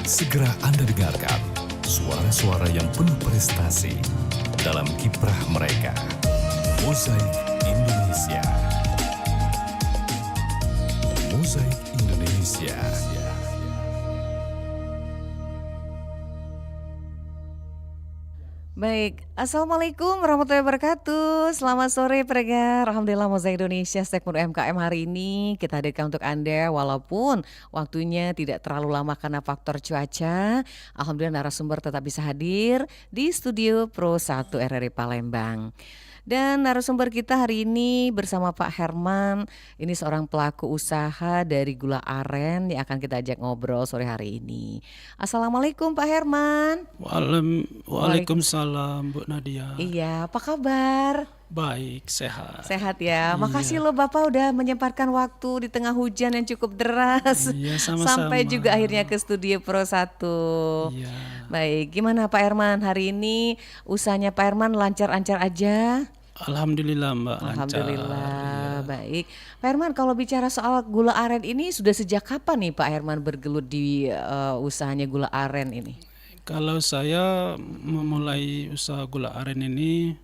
Segera Anda dengarkan suara-suara yang penuh prestasi dalam kiprah mereka. Mozaik Indonesia. Mozaik Indonesia. Baik, Assalamualaikum warahmatullahi wabarakatuh. Selamat sore pendengar. Alhamdulillah Mozaik Indonesia segmen UMKM hari ini kita hadirkan untuk Anda walaupun waktunya tidak terlalu lama karena faktor cuaca. Alhamdulillah narasumber tetap bisa hadir di studio Pro 1 RRI Palembang. Dan narasumber kita hari ini bersama Pak Herman. Ini seorang pelaku usaha dari gula aren yang akan kita ajak ngobrol sore hari ini. Assalamualaikum Pak Herman. Waalaikumsalam Bu Nadia. Iya, apa kabar? Baik, sehat. Sehat ya. Makasih loh Bapak udah menyempatkan waktu di tengah hujan yang cukup deras. Iya, sama-sama. Sampai juga akhirnya ke studio Pro 1. Iya. Baik, gimana Pak Herman hari ini? Usahanya Pak Herman lancar-lancar aja? Alhamdulillah Mbak, lancar. Alhamdulillah, baik. Pak Herman, kalau bicara soal gula aren ini sudah sejak kapan nih Pak Herman bergelut di usahanya gula aren ini? Kalau saya memulai usaha gula aren ini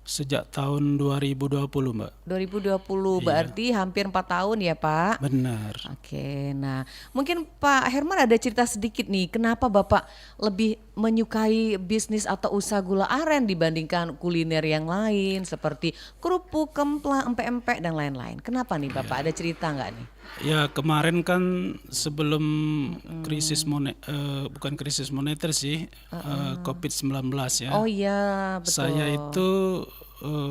sejak tahun 2020 Mbak. 2020 berarti hampir 4 tahun ya Pak? Benar. Oke, nah mungkin Pak Herman ada cerita sedikit nih kenapa Bapak lebih menyukai bisnis atau usaha gula aren dibandingkan kuliner yang lain seperti kerupuk, kemplang, empek-empek dan lain-lain. Kenapa nih Bapak, ada cerita nggak nih? Ya kemarin kan sebelum bukan krisis moneter sih, COVID-19 ya. Oh iya, betul. Saya itu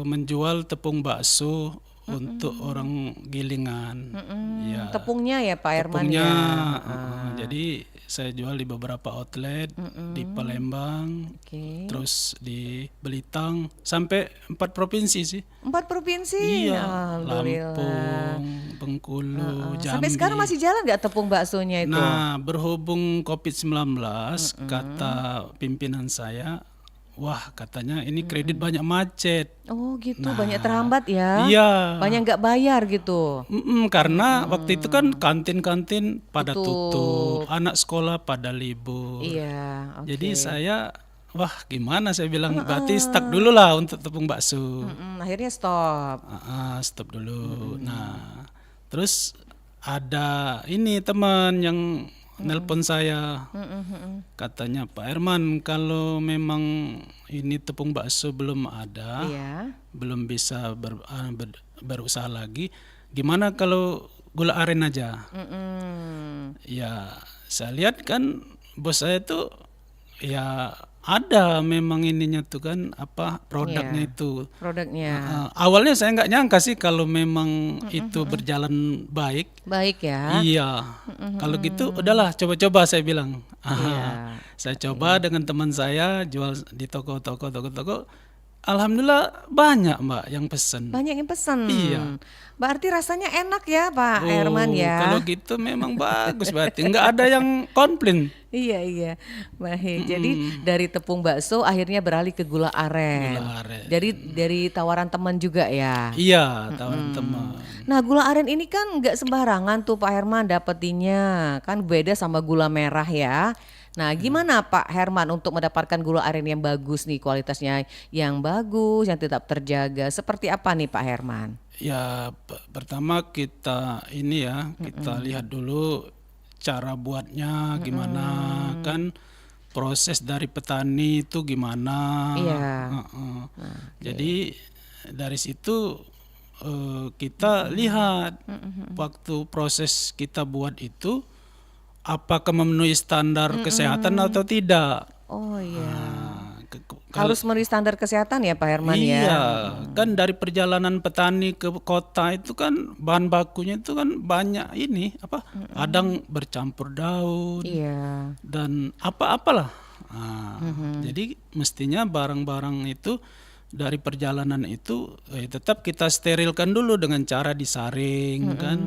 menjual tepung bakso untuk orang Gilingan. Ya, Tepungnya ya Pak Herman tepungnya, ya. jadi saya jual di beberapa outlet di Palembang, terus di Belitung, sampai 4 provinsi sih. 4 provinsi? Iya, Alhamdulillah. Lampung, Bengkulu, Jambi. Sampai sekarang masih jalan nggak tepung baksonya itu? Nah, berhubung COVID-19, kata pimpinan saya, wah katanya ini kredit banyak macet. Oh gitu, banyak terhambat ya? Iya. Banyak nggak bayar gitu? Karena waktu itu kan kantin-kantin pada tutup, anak sekolah pada libur. Iya, oke. Jadi saya, wah gimana saya bilang, berarti stuck dulu lah untuk tepung bakso. Akhirnya stop. Stop dulu. Nah, terus ada ini teman yang nelpon saya, katanya Pak Herman, kalau memang ini tepung bakso belum ada, Iya. belum bisa berusaha lagi, gimana kalau gula aren aja? Ya saya lihat kan bos saya tuh ya ada memang ininya tuh kan apa produknya itu. Produknya. Awalnya saya nggak nyangka sih kalau memang itu berjalan baik. Baik ya. Iya, kalau gitu udahlah coba-coba saya bilang. Iya. Saya coba dengan teman saya jual di toko-toko. Alhamdulillah banyak Mbak yang pesen. Banyak yang pesen. Iya. Berarti rasanya enak ya Pak Herman ya. Kalau gitu memang bagus berarti nggak ada yang komplain. Iya. Baik. Jadi dari tepung bakso akhirnya beralih ke gula aren. Gula aren. Jadi dari tawaran teman juga ya. Iya, tawaran teman. Nah gula aren ini kan nggak sembarangan tuh Pak Herman dapetinnya, kan beda sama gula merah ya. Nah gimana Pak Herman untuk mendapatkan gula aren yang bagus nih, kualitasnya yang bagus, yang tetap terjaga, seperti apa nih Pak Herman? Ya pertama kita ini ya, kita lihat dulu cara buatnya gimana, kan proses dari petani itu gimana. Iya. Jadi dari situ kita lihat waktu proses kita buat itu apakah memenuhi standar kesehatan atau tidak. Oh iya. Harus memenuhi standar kesehatan ya Pak Herman ya. Iya, kan dari perjalanan petani ke kota itu kan bahan bakunya itu kan banyak ini apa? Kadang bercampur daun. Iya. Dan apa-apalah. Jadi mestinya barang-barang itu dari perjalanan itu tetap kita sterilkan dulu dengan cara disaring kan.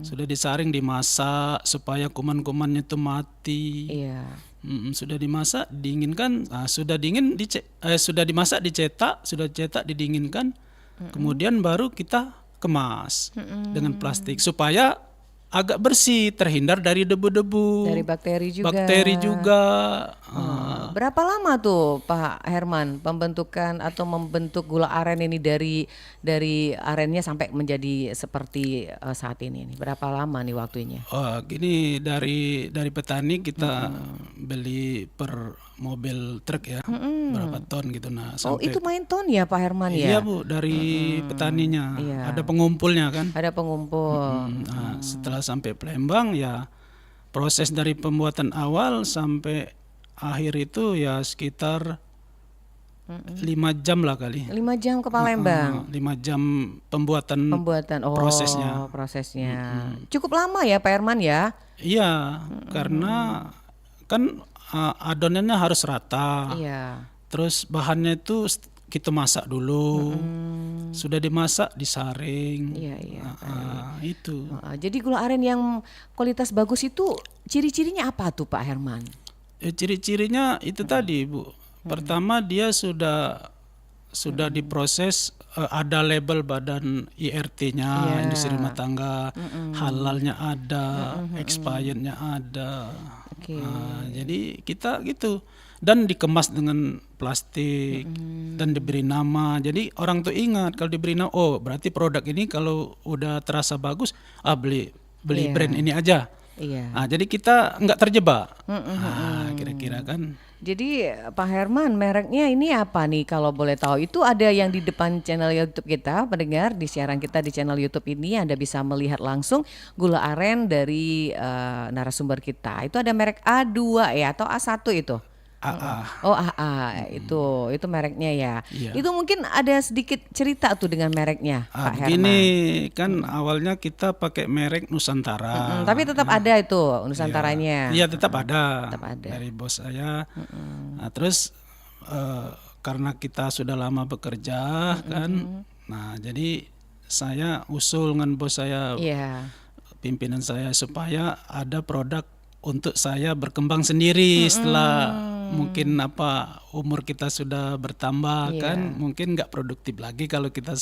Sudah disaring, dimasak supaya kuman-kumannya itu mati. Iya. Sudah dimasak, dinginkan, sudah dingin, sudah dimasak, dicetak, sudah cetak, didinginkan, kemudian baru kita kemas dengan plastik supaya agak bersih, terhindar dari debu-debu, Dari bakteri juga. bakteri juga. Berapa lama tuh Pak Herman pembentukan atau membentuk gula aren ini dari arennya sampai menjadi seperti saat ini nih? Berapa lama nih waktunya? Oh, gini dari petani kita beli per mobil truk ya, berapa ton gitu. Nah, Oh, sampai itu main ton ya Pak Herman iya ya? Bu, dari petaninya. Iya. Ada pengumpulnya kan. Ada pengumpul. Nah, setelah sampai Palembang ya proses dari pembuatan awal sampai akhir itu ya sekitar 5 jam lah kali. 5 jam ke Palembang 5 jam pembuatan. pembuatan prosesnya. prosesnya. Cukup lama ya Pak Herman ya? Iya, karena kan adonannya harus rata. Iya. Terus bahannya itu kita masak dulu. Sudah dimasak, disaring. Iya, iya. Itu. Jadi gula aren yang kualitas bagus itu ciri-cirinya apa tuh Pak Herman? Ciri-cirinya itu tadi Bu. Pertama dia sudah diproses, ada label badan IRT-nya, industri rumah tangga, halalnya ada, expirednya ada. Oke. Jadi kita gitu, dan dikemas dengan plastik dan diberi nama. Jadi orang tuh ingat kalau diberi nama, oh berarti produk ini kalau udah terasa bagus, beli Iya. brand ini aja. Iya. Jadi kita nggak terjebak. Kira-kira kan. Jadi Pak Herman mereknya ini apa nih kalau boleh tahu? Itu ada yang di depan channel YouTube kita, pendengar di siaran kita di channel YouTube ini Anda bisa melihat langsung gula aren dari narasumber kita. Itu ada merek A2 ya atau A1 itu? AA. Oh AA itu mereknya ya. Iya. Itu mungkin ada sedikit cerita tuh dengan mereknya Pak Herman. Begini kan awalnya kita pakai merek Nusantara. Tapi tetap ada itu Nusantaranya. Iya tetap ada. Tetap ada. Dari bos saya. Nah, terus karena kita sudah lama bekerja kan, nah jadi saya usul dengan bos saya, Iya. pimpinan saya supaya ada produk untuk saya berkembang sendiri setelah mungkin umur kita sudah bertambah kan, mungkin nggak produktif lagi kalau kita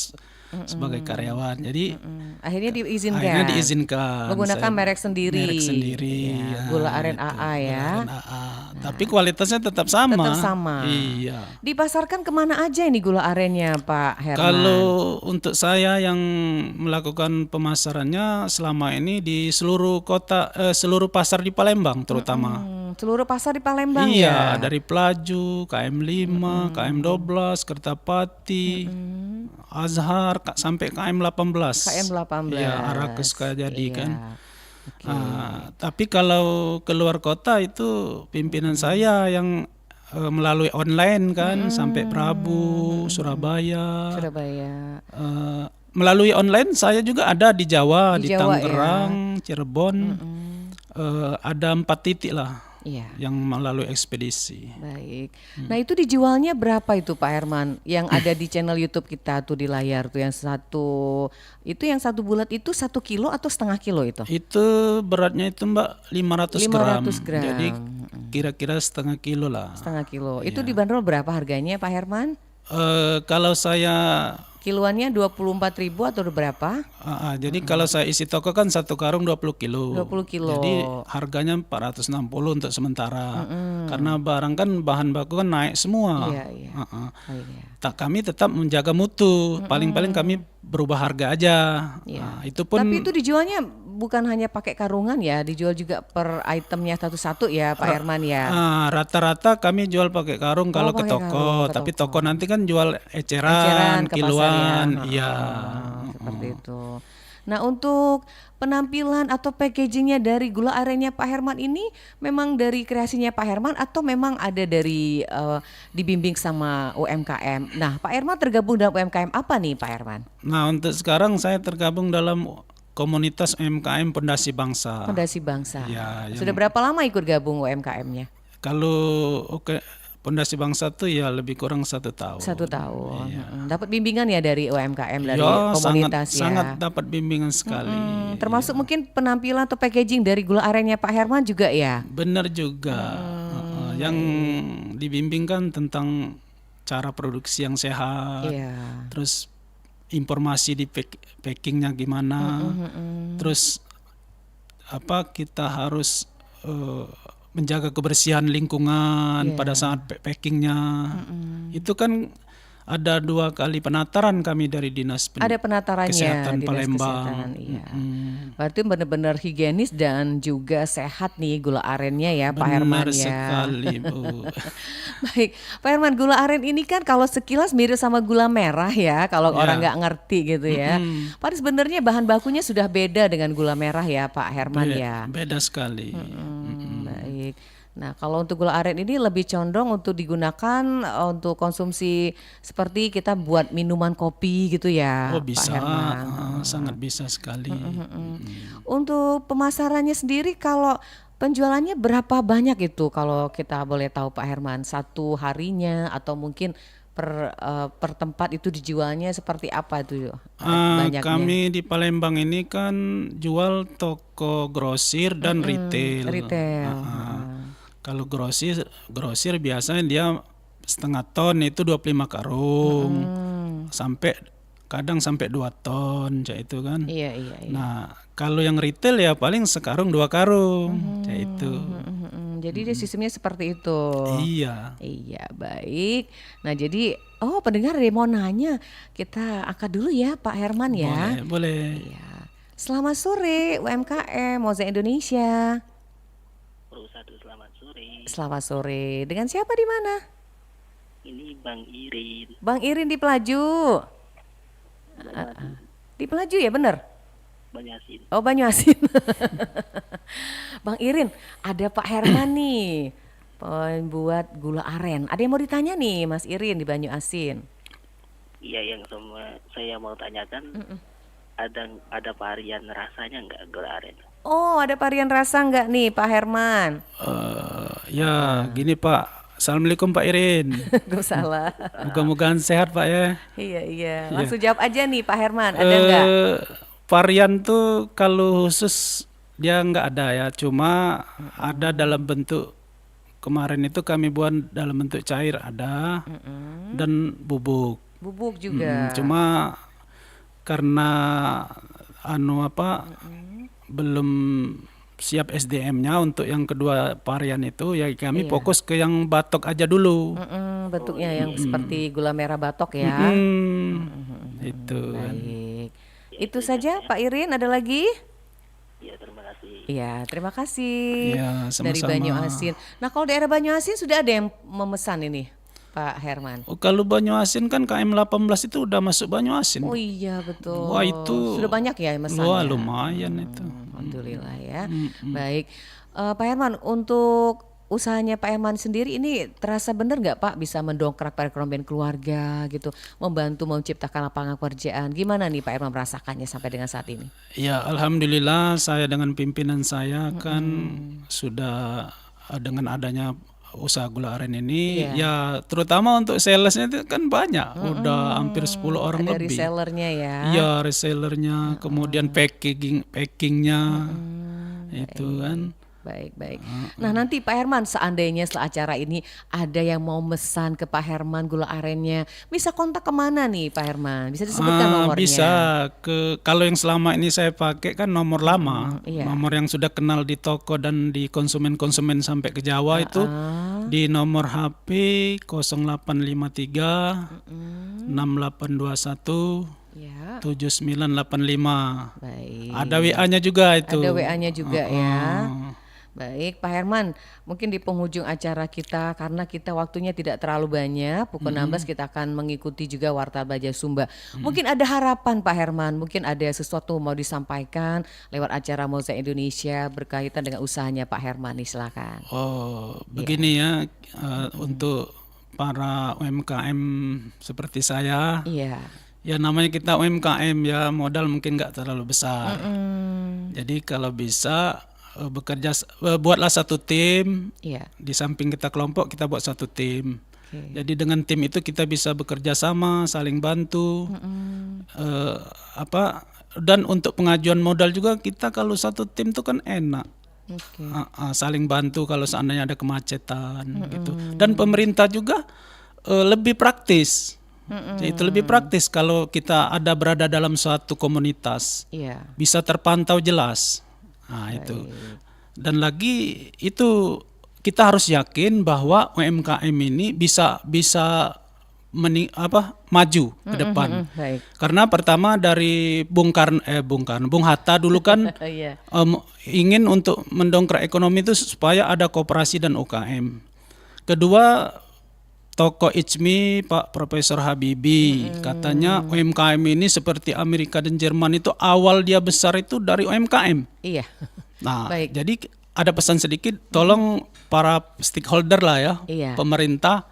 sebagai karyawan. Jadi Akhirnya diizinkan. akhirnya diizinkan Menggunakan saya merek sendiri. Merek sendiri. Iya, Ya, gula aren gitu. AA ya. Gula aren AA. Tapi kualitasnya tetap sama. Tetap sama. Iya. Dipasarkan kemana aja ini gula arennya Pak Herman? Kalau untuk saya yang melakukan pemasarannya selama ini di seluruh kota, seluruh pasar di Palembang terutama. Seluruh pasar di Palembang Iya, ya. dari Pelaju, KM5, KM12, Kertapati, Azhar, sampai KM18. KM18. Iya, arah ke Sekajadi Iya. kan. Oke. Tapi kalau keluar kota itu pimpinan saya yang melalui online kan, sampai Prabu, Surabaya. Surabaya. Melalui online saya juga ada di Jawa, Di di Jawa, Tangerang, Cirebon. Ada 4 titik lah Iya. yang melalui ekspedisi. Baik. Nah itu dijualnya berapa itu Pak Herman? Yang ada di channel YouTube kita tuh di layar tuh yang satu bulat itu 1 kilo atau setengah kilo itu? Itu beratnya itu Mbak 500 gram. 500 gram. Jadi kira-kira setengah kilo lah. Setengah kilo. Itu dibanderol berapa harganya Pak Herman? Kalau saya Kiloannya 24.000 atau berapa? jadi kalau saya isi toko kan 1 karung 20 kilo. 20 kilo. Jadi harganya 460 untuk sementara. Karena barang kan bahan baku kan naik semua. Iya, iya. Uh-uh. Oh, iya. Kami tetap menjaga mutu. Paling-paling kami berubah harga aja. Iya. Nah, itu pun Tapi itu dijualnya bukan hanya pakai karungan ya, dijual juga per itemnya satu-satu ya Pak Herman ya. rata-rata kami jual pakai karung kalau ke pakai toko. karung, ke Tapi toko. toko nanti kan jual Eceran eceran, ke kiloan. pasarian. Iya. Seperti itu. Nah untuk penampilan atau packagingnya dari gula arennya Pak Herman ini memang dari kreasinya Pak Herman atau memang ada dari dibimbing sama UMKM. Nah Pak Herman tergabung dalam UMKM apa nih Pak Herman? Nah untuk sekarang saya tergabung dalam komunitas UMKM Pondasi Bangsa. Fondasi Bangsa. Ya, yang- Sudah berapa lama ikut gabung UMKM-nya? Kalau Pondasi Bangsa tuh ya lebih kurang 1 tahun. 1 tahun. Dapat bimbingan ya dari UMKM dari Ya, komunitas sangat ya. dapat bimbingan sekali. Termasuk mungkin penampilan atau packaging dari gula arennya Pak Herman juga ya. Benar juga. Yang dibimbingkan tentang cara produksi yang sehat. Iya. Terus informasi di packingnya gimana. Terus kita harus menjaga kebersihan lingkungan pada saat packingnya. Itu kan ada 2 kali penataran kami dari Dinas Ada penatarannya, Kesehatan Dinas Palembang. Kesehatan, iya. Berarti benar-benar higienis dan juga sehat nih gula arennya ya Pak Herman Benar ya. sekali, Bu. Baik, Pak Herman, gula aren ini kan kalau sekilas mirip sama gula merah ya, kalau Ya. orang nggak ngerti gitu ya. Padahal sebenarnya bahan bakunya sudah beda dengan gula merah ya Pak Herman ya. Beda sekali. Baik. Nah, kalau untuk gula aren ini lebih condong untuk digunakan untuk konsumsi seperti kita buat minuman kopi gitu ya, Oh, Pak bisa, Herman. sangat bisa sekali. Untuk pemasarannya sendiri kalau penjualannya berapa banyak itu kalau kita boleh tahu Pak Herman, satu harinya atau mungkin per tempat itu dijualnya seperti apa itu banyaknya? Kami di Palembang ini kan jual toko grosir dan retail. Retail. Kalau grosir biasanya dia setengah ton itu 25 karung. Kadang sampai 2 ton kayak itu kan. Iya. Nah, kalau yang retail ya paling sekarung 2 karung kayak itu. Jadi dia sistemnya seperti itu. Iya. Iya, baik. Nah, jadi pendengar ada yang mau nanya. Kita angkat dulu ya Pak Herman ya. Boleh. Iya. Selamat sore UMKM Mozaik Indonesia. Selamat sore. Selamat sore. Dengan siapa di mana? Ini Bang Irin. Bang Irin di Pelaju. Di Pelaju ya bener? Banyasin. Oh, Banyuasin. Bang Irin, ada Pak Herman nih, pembuat gula aren. Ada yang mau ditanya nih Mas Irin di Banyuasin. Iya, yang saya mau tanyakan, ada varian rasanya nggak gula aren? Oh, ada varian rasa nggak nih Pak Herman? Ya, gini Pak. Assalamualaikum Pak Irin. Gak salah. Moga-moga sehat Pak ya. Iya. Langsung jawab aja nih Pak Herman, ada nggak? Varian tuh kalau khusus dia nggak ada ya, cuma ada dalam bentuk, kemarin itu kami buat dalam bentuk cair ada dan bubuk. Bubuk juga. Cuma karena belum siap SDM-nya untuk yang kedua varian itu ya kami fokus ke yang batok aja dulu. Bentuknya yang seperti gula merah batok ya. Itu. Baik. Itu saja Pak Irin, ada lagi? Iya, terima kasih. Iya, terima kasih Ya, dari sama-sama. Banyuasin. Nah, kalau daerah Banyuasin sudah ada yang memesan ini, Pak Herman? Oh, kalau Banyuasin kan KM 18 itu udah masuk Banyuasin. Oh iya, betul. Wah, itu sudah banyak ya yang mesan. Wah, lumayan itu. Alhamdulillah ya. Baik, Pak Herman, untuk usahanya Pak Herman sendiri ini terasa benar nggak Pak bisa mendongkrak perekonomian keluarga gitu, membantu menciptakan lapangan pekerjaan? Gimana nih Pak Herman merasakannya sampai dengan saat ini? Ya, alhamdulillah saya dengan pimpinan saya kan sudah dengan adanya usaha gula aren ini ya terutama untuk salesnya itu kan banyak, udah hampir 10 orang Ada lebih. resellernya ya. Iya, resellernya, kemudian packingnya itu kan. Baik. Nah, nanti Pak Herman seandainya setelah acara ini ada yang mau mesan ke Pak Herman gula arennya, bisa kontak kemana nih Pak Herman? Bisa disebutkan nomornya? Bisa kalau yang selama ini saya pakai kan nomor lama, nomor yang sudah kenal di toko dan di konsumen-konsumen sampai ke Jawa itu di nomor HP 0853 6821 Ya. 7985. Baik. Ada WA-nya juga itu. Ada WA-nya juga ya. Baik Pak Herman, mungkin di penghujung acara kita karena kita waktunya tidak terlalu banyak, pukul 16 kita akan mengikuti juga Warta Baja Sumba. Mungkin ada harapan Pak Herman, mungkin ada sesuatu mau disampaikan lewat acara Mozaik Indonesia berkaitan dengan usahanya Pak Herman nih, silakan. Oh, begini ya, untuk para UMKM seperti saya. Iya. Ya namanya kita UMKM ya, modal mungkin nggak terlalu besar. Jadi kalau bisa buatlah satu tim. Iya. Di samping kita kelompok, kita buat satu tim. Oke. Jadi dengan tim itu kita bisa bekerja sama, saling bantu. Dan untuk pengajuan modal juga kita kalau satu tim itu kan enak. Oke. Saling bantu kalau seandainya ada kemacetan gitu. Dan pemerintah juga lebih praktis. Jadi itu lebih praktis kalau kita berada dalam suatu komunitas. Iya. Bisa terpantau jelas. Nah, itu. Dan lagi itu kita harus yakin bahwa UMKM ini bisa maju ke depan. Baik. Karena pertama dari Bung Hatta dulu kan Iya. ingin untuk mendongkrak ekonomi itu supaya ada koperasi dan UKM. Kedua, tokoh ICMI Pak Profesor Habibie katanya UMKM ini seperti Amerika dan Jerman itu awal dia besar itu dari UMKM. Iya. Nah, Baik. jadi ada pesan sedikit, tolong para stakeholder lah ya, Iya. pemerintah,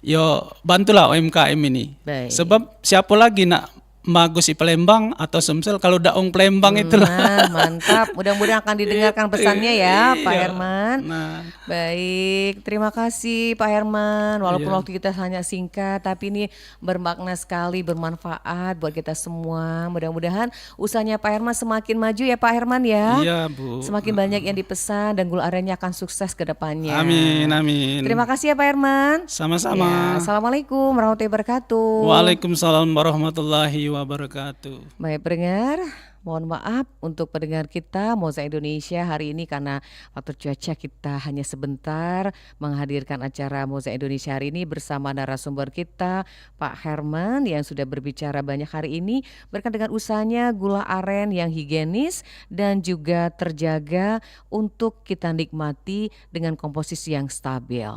yo bantulah UMKM ini. Baik. Sebab siapa lagi nak magus di Palembang atau Sumsel kalau daung Palembang itulah. Nah, mantap. Mudah-mudahan akan didengarkan pesannya ya, Pak Iya. Herman. Nah, Baik, terima kasih Pak Herman. Walaupun Iya. waktu kita hanya singkat, tapi ini bermakna sekali, bermanfaat buat kita semua. Mudah-mudahan usahanya Pak Herman semakin maju ya Pak Herman ya. iya Bu. Semakin banyak yang dipesan dan Gula Arennya akan sukses ke depannya. Amin, amin. Terima kasih ya Pak Herman. Sama-sama. Ya, Assalamualaikum warahmatullahi wabarakatuh. Waalaikumsalam warahmatullahi wabarakatuh. Baik pendengar, mohon maaf untuk pendengar kita Mozaik Indonesia hari ini karena faktor cuaca kita hanya sebentar menghadirkan acara Mozaik Indonesia hari ini bersama narasumber kita Pak Herman yang sudah berbicara banyak hari ini berkaitan dengan usahanya gula aren yang higienis dan juga terjaga untuk kita nikmati dengan komposisi yang stabil.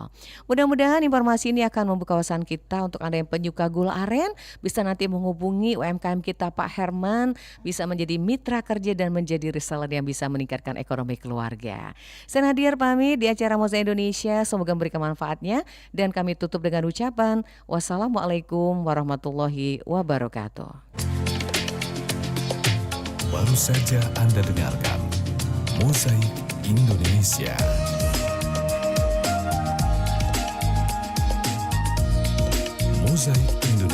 Mudah-mudahan informasi ini akan membuka wawasan kita untuk Anda yang penyuka gula aren bisa nanti menghubungi UMKM kita Pak Herman, bisa menjadi mitra kerja dan menjadi reseller yang bisa meningkatkan ekonomi keluarga. Saya Nadia pamit di acara Mozaik Indonesia, semoga memberikan manfaatnya dan kami tutup dengan ucapan wassalamualaikum warahmatullahi wabarakatuh. Baru saja Anda dengarkan Mozaik Indonesia. Mozaik Indonesia.